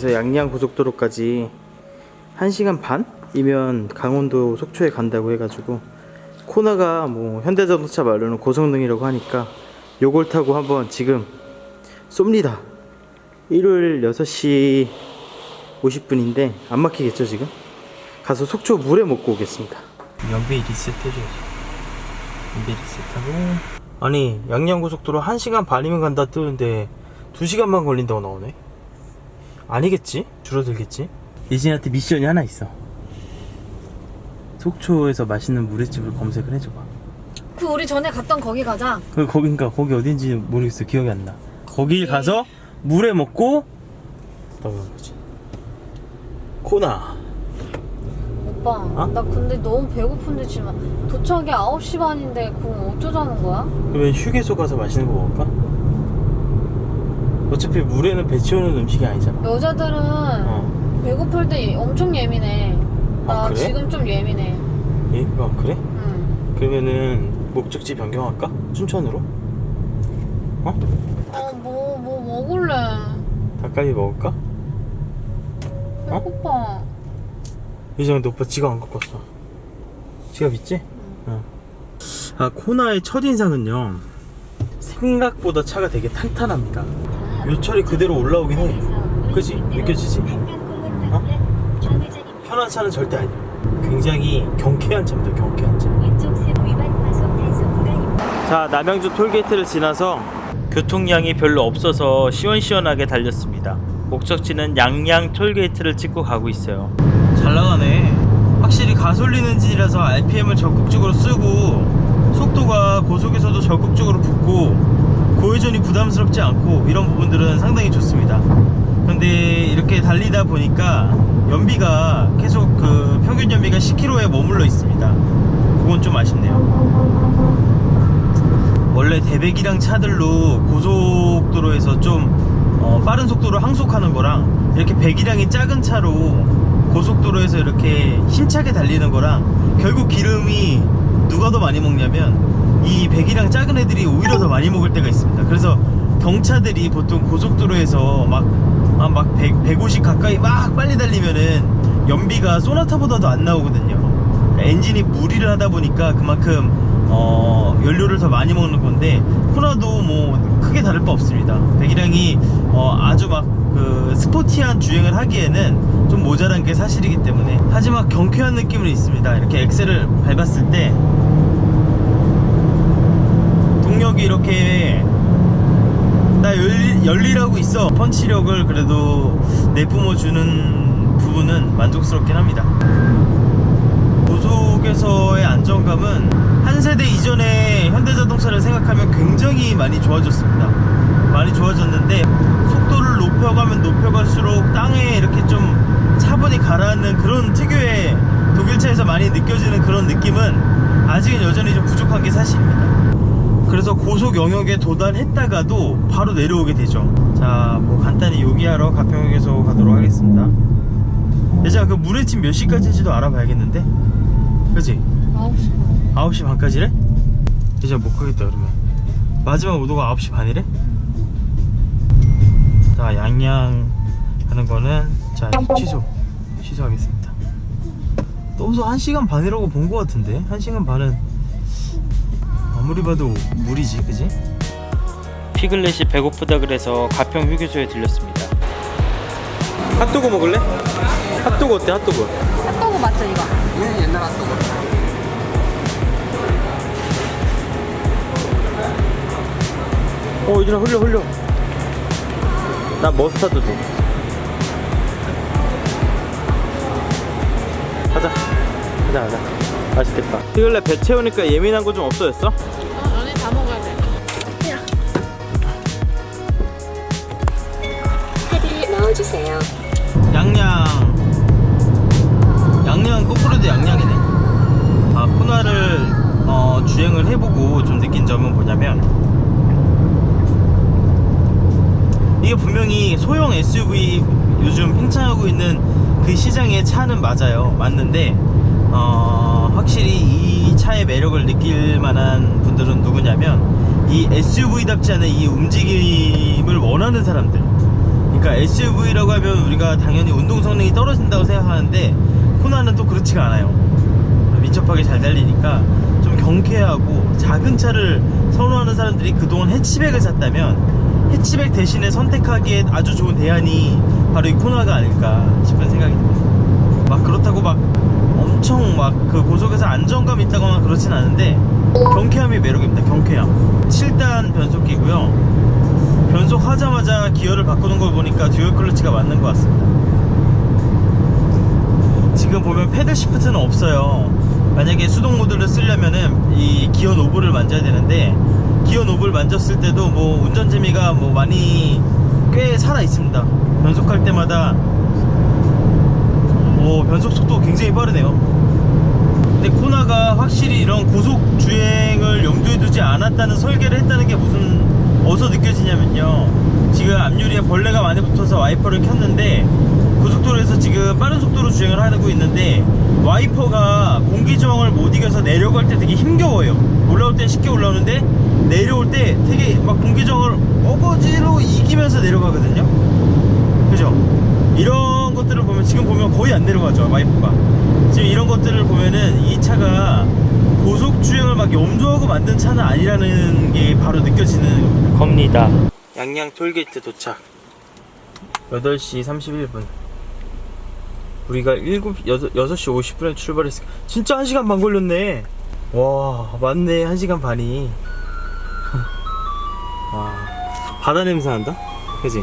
여기서 양양 고속도로까지 1시간 반이면 강원도 속초에 간다고 해가지고, 코나가 뭐 현대자동차 말로는 고성능이라고 하니까 요걸 타고 한번 지금 쏩니다. 일요일 6시 50분인데 안 막히겠죠 지금? 가서 속초 물에 먹고 오겠습니다. 연비 리셋 해줘야지. 연비 리셋하고. 아니 양양고속도로 1시간 반이면 간다 뜨는데 2시간만 걸린다고 나오네. 아니겠지? 줄어들겠지? 예진한테 미션이 하나 있어. 속초에서 맛있는 물회집을 검색을 해줘봐. 그 우리 전에 갔던 거기 가자. 거기 어딘지 모르겠어. 기억이 안 나. 거기 가서 물회 먹고 나오는 거지. 코나. 오빠, 어? 나 근데 너무 배고픈데 지금 도착이 9시 반인데 그럼 어쩌자는 거야? 그러면 휴게소 가서 맛있는 거 먹을까? 어차피 물에는 배 채우는 음식이 아니잖아. 여자들은 배고플 때 엄청 예민해. 나 그래? 지금 좀 예민해. 예? 그래? 응. 그러면은 목적지 변경할까? 춘천으로? 뭐 먹을래? 닭갈비 먹을까? 배고파. 예정아, 너 오빠 지갑 안 갖고 왔어. 지갑 있지? 응. 코나의 첫인상은요, 생각보다 차가 되게 탄탄합니다. 요철이 그대로 올라오긴 해. 그치? 느껴지지? 편한 차는 절대 아니야. 굉장히 경쾌한 차입니다. 경쾌한 차. 자, 남양주 톨게이트를 지나서 교통량이 별로 없어서 시원시원하게 달렸습니다. 목적지는 양양 톨게이트를 찍고 가고 있어요. 잘 나가네. 확실히 가솔린 엔진이라서 RPM을 적극적으로 쓰고 속도가 고속에서도 적극적으로 붙고 고회전이 부담스럽지 않고 이런 부분들은 상당히 좋습니다. 근데 이렇게 달리다 보니까 연비가 계속 그 평균 연비가 10km에 머물러 있습니다. 그건 좀 아쉽네요. 원래 대배기량 차들로 고속도로에서 좀 빠른 속도로 항속하는 거랑 이렇게 배기량이 작은 차로 고속도로에서 이렇게 힘차게 달리는 거랑 결국 기름이 누가 더 많이 먹냐면 이 배기량 작은 애들이 오히려 더 많이 먹을 때가 있습니다. 그래서 경차들이 보통 고속도로에서 막 150 가까이 막 빨리 달리면은 연비가 소나타보다도 안 나오거든요. 그러니까 엔진이 무리를 하다 보니까 그만큼 연료를 더 많이 먹는 건데, 코나도 뭐 크게 다를 바 없습니다. 배기량이 아주 막 그 스포티한 주행을 하기에는 좀 모자란 게 사실이기 때문에, 하지만 경쾌한 느낌은 있습니다. 이렇게 엑셀을 밟았을 때 동력이 이렇게 나 열일하고 있어. 펀치력을 그래도 내뿜어주는 부분은 만족스럽긴 합니다. 고속에서의 안정감은 한 세대 이전의 현대자동차를 생각하면 굉장히 많이 좋아졌습니다. 많이 좋아졌는데, 속도를 높여가면 높여갈수록 땅에 이렇게 좀 차분히 가라앉는 그런 특유의 독일차에서 많이 느껴지는 그런 느낌은 아직은 여전히 좀 부족한 게 사실입니다. 그래서 고속 영역에 도달했다가도 바로 내려오게 되죠. 자, 뭐 간단히 요기하러 가평역에서 가도록 하겠습니다. 예전에 그 물회집 몇 시까지인지도 알아봐야겠는데? 그치? 9시. 9시 반까지래? 이제 못 가겠다 그러면. 마지막 오도가 9시 반이래? 자, 양양 가는 거는 자 취소하겠습니다. 너무 1시간 반이라고 본 거 같은데? 1시간 반은 아무리 봐도 무리지, 그지? 피글렛이 배고프다 그래서 가평 휴게소에 들렸습니다. 핫도그 먹을래? 핫도그 어때? 핫도그 맞죠 이거? 네, 옛날 핫도그. 유진아 흘려. 나 머스타드 줘. 가자. 맛있겠다. 피글렛 배 채우니까 예민한 거 좀 없어졌어? 안에 다 먹어야 돼. 카드를 넣어주세요. 양양 거꾸로도 양양이네. 코나를 주행을 해보고 좀 느낀 점은 뭐냐면, 이게 분명히 소형 SUV 요즘 팽창하고 있는 그 시장의 차는 맞는데 확실히 이 차의 매력을 느낄 만한 분들은 누구냐면 이 SUV답지 않은 이 움직임을 원하는 사람들. 그러니까 SUV라고 하면 우리가 당연히 운동 성능이 떨어진다고 생각하는데 코나는 또 그렇지가 않아요. 민첩하게 잘 달리니까 좀 경쾌하고 작은 차를 선호하는 사람들이 그동안 해치백을 샀다면 해치백 대신에 선택하기에 아주 좋은 대안이 바로 이 코나가 아닐까 싶은 생각이 듭니다. 막 그렇다고 막 엄청 막 그 고속에서 안정감 있다거나 그렇진 않은데 경쾌함이 매력입니다. 경쾌함. 7단 변속기고요. 변속하자마자 기어를 바꾸는 걸 보니까 듀얼 클러치가 맞는 것 같습니다. 지금 보면 패들 시프트는 없어요. 만약에 수동 모드를 쓰려면은 이 기어 노브를 만져야 되는데 기어 노브를 만졌을 때도 뭐 운전 재미가 뭐 많이 꽤 살아 있습니다. 변속할 때마다 변속 속도 굉장히 빠르네요. 근데 코나가 확실히 이런 고속 주행을 염두에 두지 않았다는 설계를 했다는 게 무슨 어디서 느껴지냐면요, 지금 앞유리에 벌레가 많이 붙어서 와이퍼를 켰는데 고속도로에서 지금 빠른 속도로 주행을 하고 있는데 와이퍼가 공기저항을 못 이겨서 내려갈 때 되게 힘겨워요. 올라올 땐 쉽게 올라오는데 내려올 때 되게 막 공기저항을 어거지로 이기면서 내려가거든요. 그죠? 이런 것들을 보면 지금 보면 거의 안 내려가죠, 와이퍼가. 지금 이런 것들을 보면은 이 차가 고속 주행을 막 염두하고 만든 차는 아니라는 게 바로 느껴지는 겁니다. 양양 톨게이트 도착. 8시 31분. 우리가 6시 50분에 출발했어. 진짜 1시간 반 걸렸네. 와, 맞네. 1시간 반이. 와, 바다 냄새 난다? 그지?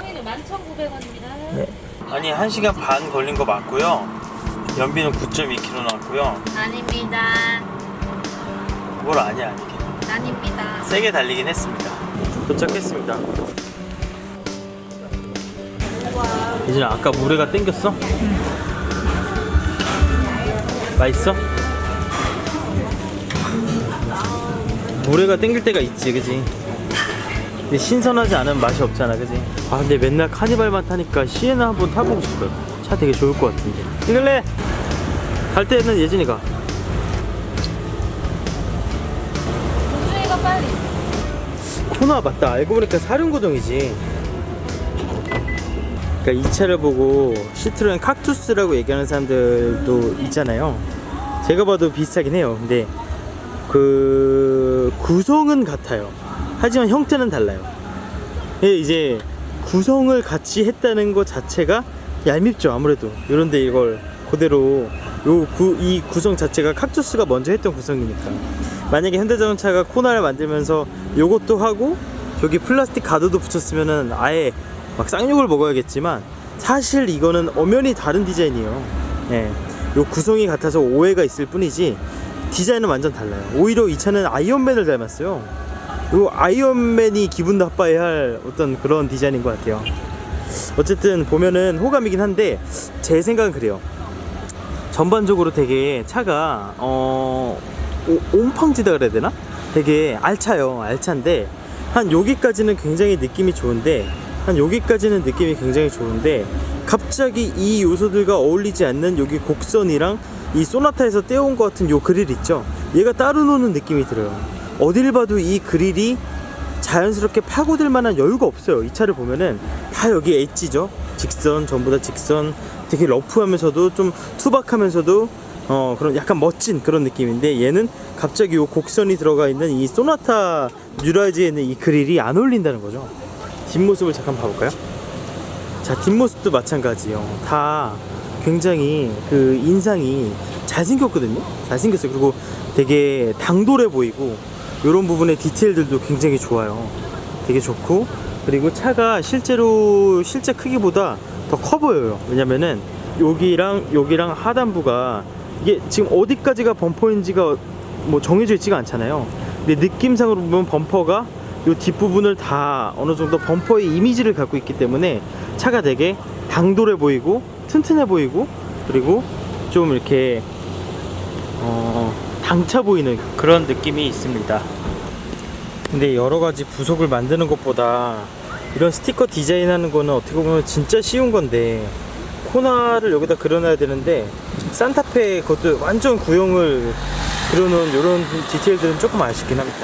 저희는 11,900원입니다. 네. 아니, 1시간 반 걸린 거 맞고요. 연비는 9.2km 나왔고요. 아닙니다. 뭘 아냐, 이게. 아닙니다. 세게 달리긴 했습니다. 도착했습니다. 예진아, 아까 물회가 땡겼어? 맛있어? 물회가 땡길 때가 있지, 그지? 근데 신선하지 않은 맛이 없잖아, 그지? 아, 근데 맨날 카니발만 타니까 시에나 한번 타보고 싶어요. 차 되게 좋을 것 같은데. 이걸래? 갈 때는 예진이가. 공주이가 빨리. 코나 맞다. 알고 보니까 사륜구동이지. 그러니까 이 차를 보고 시트로엔 칵투스라고 얘기하는 사람들도 있잖아요. 제가 봐도 비슷하긴 해요. 근데 그 구성은 같아요. 하지만 형태는 달라요. 이제 구성을 같이 했다는 것 자체가 얄밉죠. 아무래도 이런데 이걸 그대로 이 구성 자체가 칵투스가 먼저 했던 구성이니까, 만약에 현대자동차가 코나를 만들면서 요것도 하고 저기 플라스틱 가드도 붙였으면은 아예 막 쌍욕을 먹어야겠지만, 사실 이거는 엄연히 다른 디자인이에요. 예, 요 구성이 같아서 오해가 있을 뿐이지 디자인은 완전 달라요. 오히려 이 차는 아이언맨을 닮았어요. 요 아이언맨이 기분 나빠야 할 어떤 그런 디자인인 것 같아요. 어쨌든 보면은 호감이긴 한데 제 생각은 그래요. 전반적으로 되게 차가 옴팡지다 그래야 되나? 되게 알차요. 알찬데 한 여기까지는 굉장히 느낌이 좋은데 갑자기 이 요소들과 어울리지 않는 여기 곡선이랑 이 소나타에서 떼어온 것 같은 요 그릴 있죠? 얘가 따로 노는 느낌이 들어요. 어딜 봐도 이 그릴이 자연스럽게 파고들 만한 여유가 없어요. 이 차를 보면은 다 여기 엣지죠? 직선, 전부 다 직선. 되게 러프하면서도 좀 투박하면서도 그런 약간 멋진 그런 느낌인데, 얘는 갑자기 요 곡선이 들어가 있는 이 소나타 뉴라이즈에 있는 이 그릴이 안 어울린다는 거죠. 뒷모습을 잠깐 봐볼까요? 자, 뒷모습도 마찬가지예요. 다 굉장히 그 인상이 잘생겼거든요. 잘생겼어요. 그리고 되게 당돌해 보이고 이런 부분의 디테일들도 굉장히 좋아요. 되게 좋고, 그리고 차가 실제 크기보다 더 커 보여요. 왜냐면은 여기랑 하단부가 이게 지금 어디까지가 범퍼인지가 뭐 정해져 있지가 않잖아요. 근데 느낌상으로 보면 범퍼가 이 뒷부분을 다 어느 정도 범퍼의 이미지를 갖고 있기 때문에 차가 되게 당돌해 보이고 튼튼해 보이고, 그리고 좀 이렇게 당차 보이는 그런 느낌이 있습니다. 근데 여러가지 부속을 만드는 것보다 이런 스티커 디자인하는 거는 어떻게 보면 진짜 쉬운 건데, 코나를 여기다 그려놔야 되는데 산타페 그것도 완전 구형을 그려놓은 이런 디테일들은 조금 아쉽긴 합니다.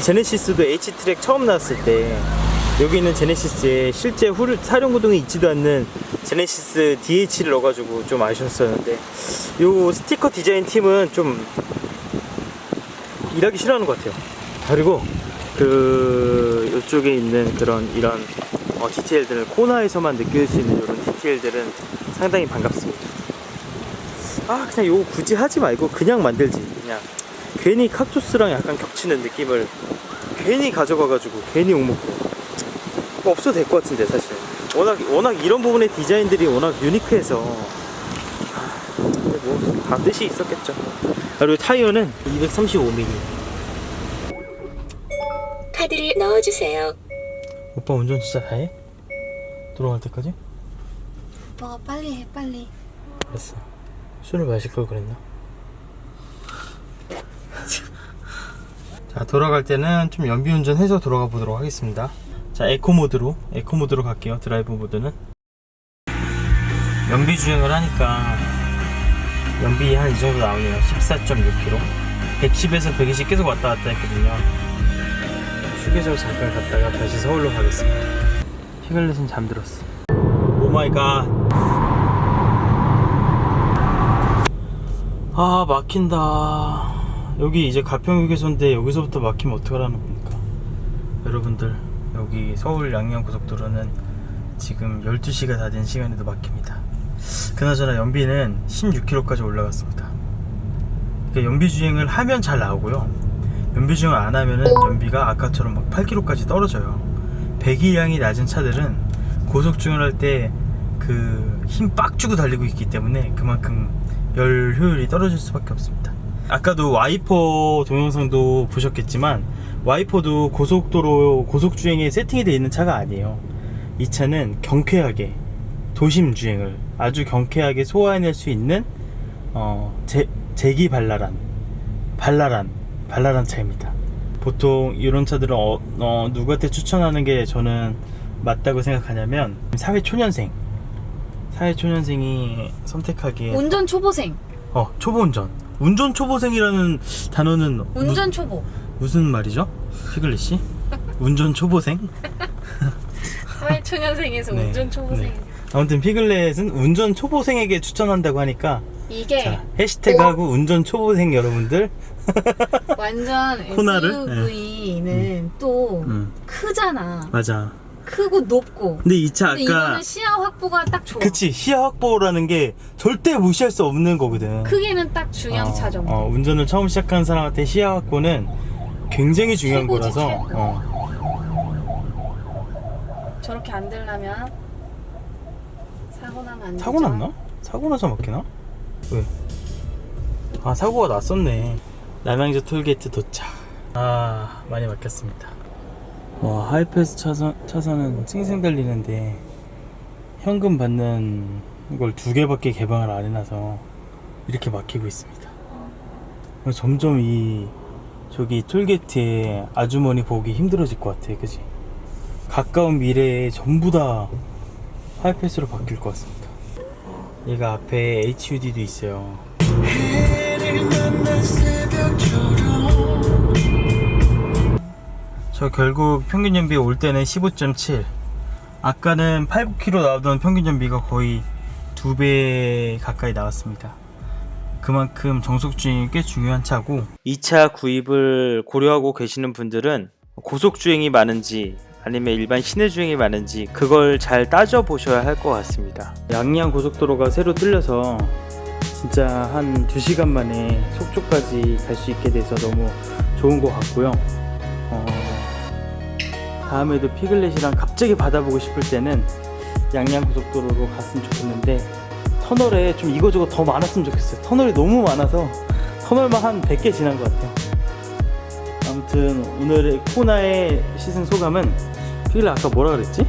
제네시스도 H트랙 처음 나왔을 때 여기 있는 제네시스에 실제 사륜구동이 있지도 않는 제네시스 DH를 넣어가지고 좀 아쉬웠었는데, 요 스티커 디자인 팀은 좀 일하기 싫어하는 것 같아요. 그리고 그 이쪽에 있는 이런 디테일들을 코나에서만 느낄 수 있는 이런 디테일들은 상당히 반갑습니다. 그냥 요거 굳이 하지 말고 그냥 만들지. 그냥 괜히 칵투스랑 약간 겹치는 느낌을 괜히 가져가가지고 괜히 욕먹고 없어도 될 것 같은데. 사실 워낙 이런 부분의 디자인들이 워낙 유니크해서 근데 뭐 다 뜻이 있었겠죠. 그리고 타이어는 235mm. 카드를 넣어주세요. 오빠 운전 진짜 다 해? 돌아갈 때까지? 오빠가 빨리 해, 빨리. 알았어. 술을 마실 걸 그랬나? 자, 돌아갈 때는 좀 연비 운전해서 돌아가 보도록 하겠습니다. 자, 에코 모드로 갈게요. 드라이브 모드는 연비 주행을 하니까 연비 한 이 정도 나오네요. 14.6km 110에서 120 계속 왔다 갔다 했거든요. 휴게소 잠깐 갔다가 다시 서울로 가겠습니다. 피글렛은 잠들었어. 오마이갓. 막힌다. 여기 이제 가평휴게소인데 여기서부터 막히면 어떡하라는 겁니까? 여러분들, 여기 서울 양양고속도로는 지금 12시가 다 된 시간에도 막힙니다. 그나저나 연비는 16km까지 올라갔습니다. 그러니까 연비 주행을 하면 잘 나오고요, 연비 주행을 안 하면은 연비가 아까처럼 막 8km까지 떨어져요. 배기량이 낮은 차들은 고속 주행을 할 때 그 힘 빡 주고 달리고 있기 때문에 그만큼 열 효율이 떨어질 수밖에 없습니다. 아까도 와이퍼 동영상도 보셨겠지만, 와이퍼도 고속도로 고속주행에 세팅이 되어 있는 차가 아니에요. 이 차는 경쾌하게 도심 주행을 아주 경쾌하게 소화해낼 수 있는 재기발랄한 차입니다. 보통 이런 차들은 누구한테 추천하는 게 저는 맞다고 생각하냐면, 사회초년생이 선택하기에 운전 초보생. 초보운전. 운전 초보생이라는 단어는 운전 초보. 무슨 말이죠? 피글렛씨? 운전 초보생? 사회초년생에서 네, 운전 초보생. 네. 아무튼 피글렛은 운전 초보생에게 추천한다고 하니까, 이게 자, 해시태그하고 운전 초보생 여러분들 완전 코나를? SUV는 또 크잖아. 맞아. 크고 높고. 근데 이 차 근데 아까 이거는 시야 확보가 딱 좋아. 그치, 시야 확보라는 게 절대 무시할 수 없는 거거든. 크기는 딱 중형차 정도. 운전을 처음 시작한 사람한테 시야 확보는 굉장히 중요한 최고지, 거라서. 최고. 저렇게 안 되려면 사고 나면 안 되죠. 사고 났나? 사고 나서 막히나? 왜? 사고가 났었네. 남양주 톨게이트 도착. 많이 막혔습니다. 와, 하이패스 차선은 쌩쌩 달리는데 현금 받는 걸 2개밖에 개방을 안 해놔서 이렇게 막히고 있습니다. 점점 저기 톨게이트에 아주머니 보기 힘들어질 것 같아. 그치? 가까운 미래에 전부 다 하이패스로 바뀔 것 같습니다. 얘가 앞에 HUD도 있어요. 저 결국 평균 연비 올 때는 15.7. 아까는 8, 9km 나오던 평균 연비가 거의 2배 가까이 나왔습니다. 그만큼 정속주행이 꽤 중요한 차고, 이 차 구입을 고려하고 계시는 분들은 고속주행이 많은지 아니면 일반 시내주행이 많은지 그걸 잘 따져보셔야 할 것 같습니다. 양양 고속도로가 새로 뚫려서 진짜 한 2시간 만에 속초까지 갈 수 있게 돼서 너무 좋은 것 같고요. 다음에도 피글렛이랑 갑자기 받아보고 싶을 때는 양양 고속도로로 갔으면 좋겠는데, 터널에 좀 이거저거 더 많았으면 좋겠어요. 터널이 너무 많아서 터널만 한 100개 지난 것 같아요. 아무튼 오늘의 코나의 시승 소감은, 피글렛 아까 뭐라 그랬지?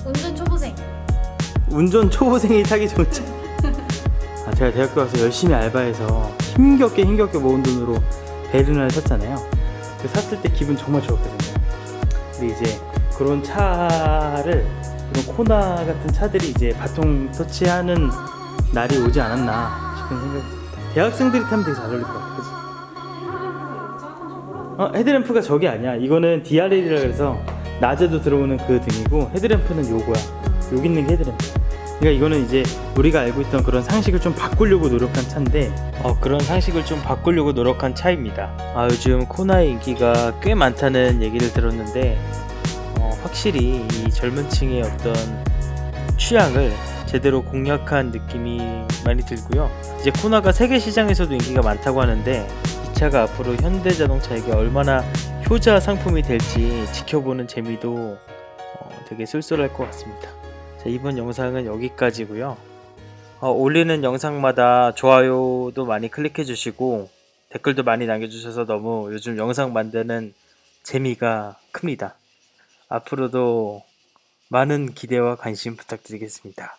운전 초보생. 운전 초보생이 타기 좋은 차. 제가 대학교 가서 열심히 알바해서 힘겹게 모은 돈으로 베르나를 샀잖아요. 샀을 때 기분 정말 좋았거든요. 근데 이제 그런 차를, 그런 코나 같은 차들이 이제 바통 터치하는 날이 오지 않았나 싶은 생각이 듭니다. 대학생들이 타면 되게 잘 어울릴 것 같아. 그치? 헤드램프가 저게 아니야. 이거는 DRL이라 그래서 낮에도 들어오는 그 등이고, 헤드램프는 요거야. 여기 있는 게 헤드램프. 그러니까 이거는 이제 우리가 알고 있던 그런 상식을 좀 바꾸려고 노력한 차인데, 그런 상식을 좀 바꾸려고 노력한 차입니다. 요즘 코나의 인기가 꽤 많다는 얘기를 들었는데, 확실히 이 젊은 층의 어떤 취향을 제대로 공략한 느낌이 많이 들고요. 이제 코나가 세계 시장에서도 인기가 많다고 하는데, 이 차가 앞으로 현대자동차에게 얼마나 효자 상품이 될지 지켜보는 재미도 되게 쏠쏠할 것 같습니다. 자, 이번 영상은 여기까지고요. 올리는 영상마다 좋아요도 많이 클릭해 주시고 댓글도 많이 남겨주셔서 너무 요즘 영상 만드는 재미가 큽니다. 앞으로도 많은 기대와 관심 부탁드리겠습니다.